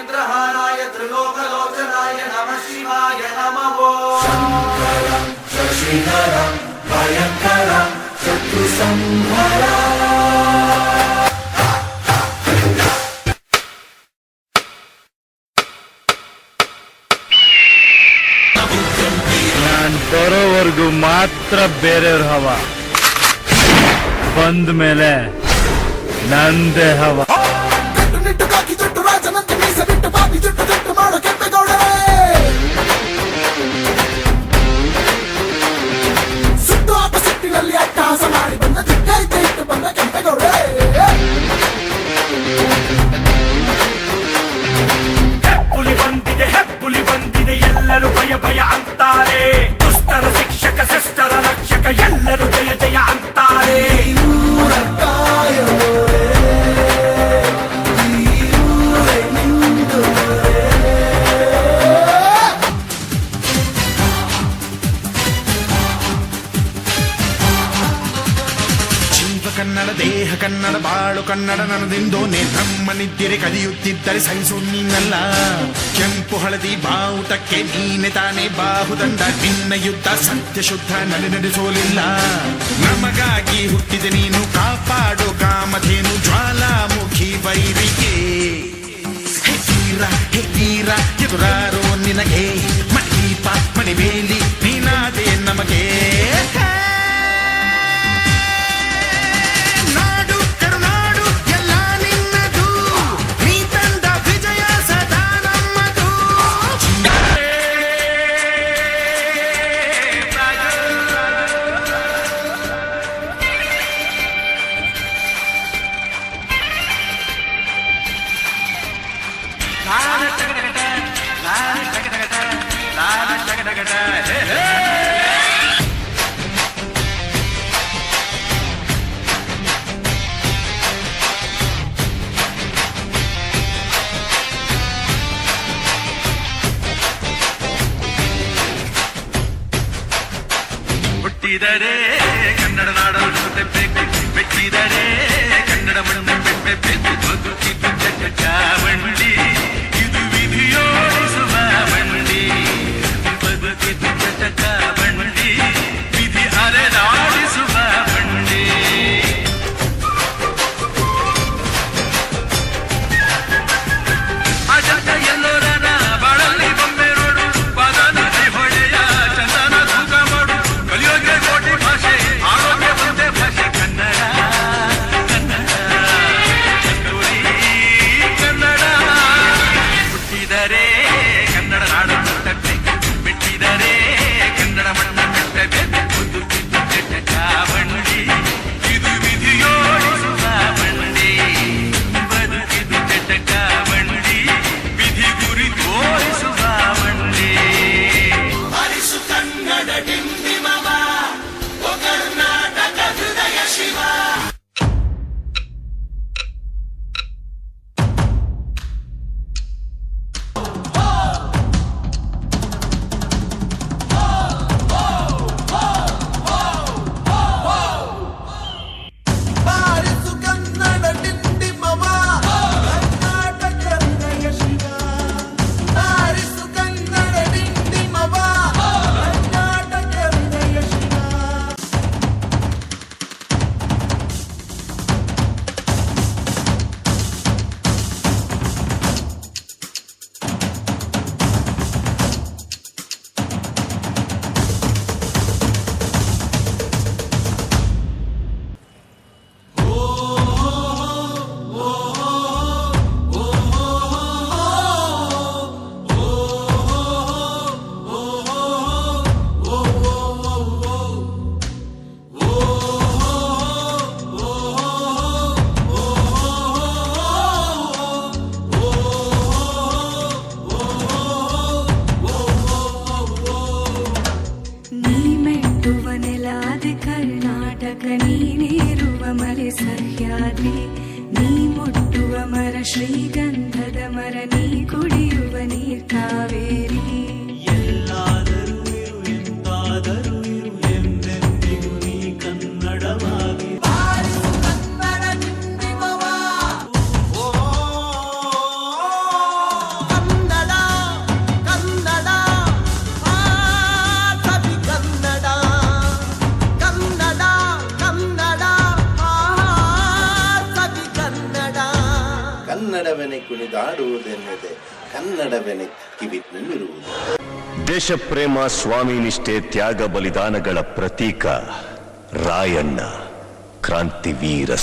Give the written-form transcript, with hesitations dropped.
निद्रहाराय त्रिलोकलोचनाय नमः शिवाय नमः शङ्करं शशिधरं भयङ्करं शत्रुसंहारम् ಬರೋವರೆಗೂ ಮಾತ್ರ ಬೇರೆಯವ್ರ ಹವ ಬಂದ ಮೇಲೆ ನಂದೇ ಹವ. ಸುಟ್ಟು ಆಪಸಿಟ್ಟಿನಲ್ಲಿ ಅಟ್ಟಹಾಸ ಮಾಡಿ ಬಂದ ಇಟ್ಟು ಬಂದ ಕೆಂಪೇಗೌಡ. ಹೆಬ್ಬುಲಿ ಬಂದಿದೆ ಎಲ್ಲರೂ ಭಯ ಭಯ ಅಂತಾರೆ. ದುಷ್ಟರ ಶಿಕ್ಷಕ ಶಿಷ್ಟರ ರಕ್ಷಕ ಎಲ್ಲರೂ ಜಯ ಜಯ ಅಂತಾರೆ. ಕನ್ನಡ ದೇಹ ಕನ್ನಡ ಬಾಳು ಕನ್ನಡ ನನದಿಂದೋನೆ ಬ್ರಹ್ಮನಿದ್ದಿರೆ ಕಲಿಯುತ್ತಿದ್ದರೆ ಸಹಿಸು ನೀನಲ್ಲ. ಕೆಂಪು ಹಳದಿ ಬಾವುಟಕ್ಕೆ ನೀನೆ ತಾನೇ ಬಾಹುದಂಡ. ನಿನ್ನ ಯುದ್ಧ ಸತ್ಯ ಶುದ್ಧ ನಡೆಸೋಲಿಲ್ಲ. ನಮಗಾಗಿ ಹುಟ್ಟಿದೆ ನೀನು ಕಾಪಾಡು ಕಾಮಧೇನು ಜ್ವಾಲಾಮುಖಿ ವೈರಿಗೆ. ಹೆಗ್ಗೀರ ಎದುರಾರೋ ನಿನಗೆ ಮಣೀಪ ಮಣಿಬೇಲಿ ನೀನಾದೆ ನಮಗೆ. ಹುಟ್ಟಿದರೆ ಕನ್ನಡ ನಾಡಲು ಬೇಕು, ಮೆಚ್ಚಿದರೆ ಕನ್ನಡ ಮಣ್ಣು ಬೆಟ್ಟಬೇಕು. ಬದುಕಿದ್ದು ಚಾವಂಡಿ ಇದು ವಿಧಿಯೋಡಿಸುವ ಬಂಡಿ. ಬದುಕಿದ್ದು ಚಾವಂಡಿ ವಿಧಿ ಅರೆದಾಡಿಸುವ ಬಂಡಿ. ಅಜಂತ ಎಲ್ಲೋರನ ಬಾಳಲ್ಲಿ ಬೊಮ್ಮೆ ರೋಡು ಪದನ ಹೊಳೆಯ ಚಂದನ ತೂಕ ಮಾಡು. ಕಲಿಯೋಗೆ ಕೋಟಿ ಭಾಷೆ ಆರೋಗ್ಯ ಒಂದೇ ಭಾಷೆ ಕನ್ನಡ ಕನ್ನಡ ಕನ್ನಡ. ಹುಟ್ಟಿದರೆ ಕನ್ನಡ ನಾಡು ಮುಟ್ಟಬೇಕು, ಬಿಟ್ಟಿದರೆ ಕನ್ನಡ ಮಣ್ಣ ಬಿಟ್ಟಬೇಕು. ಬದುಕಿದ್ದು ಕೆಟ್ಟ ಚಾವಂಡಿ ಇದು ವಿಧಿಯೋಡಿಸುವ ಬಂಡಿ. ಬದುಕಿದ್ದು ಕೆಟ್ಟ ಚಾವಂಡಿ ವಿಧಿ ಗುರಿ ತೋರಿಸುವ ಬಂಡಿ. ಹರಿಸು ಕನ್ನಡ ಡಿಂಡಿಮವ ಓ ಕರ್ನಾಟಕ ಹೃದಯ ಶಿವ. ಬಾರಿಸು ಕನ್ನಡ ಡಿಂಡಿಮವ ಕರ್ನಾಟಕ ಹೃದಯ ಶಿವ. ಬಾರಿಸು ಕನ್ನಡ ಡಿಂಡಿಮವ ಕರ್ನಾಟಕ ಹೃದಯ ಶಿವ. ನೀ ಮೆಟ್ಟುವ ನೆಲಾದೆ ಕರ್ನಾಟಕ ನೀನೇರುವ ಮಲೆ ಸಹ್ಯಾದ್ರಿ. ನೀ ಮುಟ್ಟುವ ಮರ ಶ್ರೀಗಂಧದ ಮರ ನೀ ಕುಡಿಯುವ ನೀರ್ ಕಾವೇರಿ. ಎಲ್ಲಾದರೂ ಇರು ಎಂತಾದರೂ ಇರು ಎಂದೆಂದಿಗೂ ನೀ ಕನ್ನಡವಾಗಿ. ಬಾರಿಸು ಕನ್ನಡ ಡಿಂಡಿಮವ ಕನ್ನಡವೆನೆ ಕುಣಿದಾಡುವುದೆನ್ನದೆ ಕನ್ನಡವೆನೆ ಕಿವಿ ನಿಮಿರುವುದು. ದೇಶ ಪ್ರೇಮ, ಸ್ವಾಮಿ ನಿಷ್ಠೆ, ತ್ಯಾಗ ಬಲಿದಾನಗಳ ಪ್ರತೀಕ ರಾಯಣ್ಣ, ಕ್ರಾಂತಿವೀರ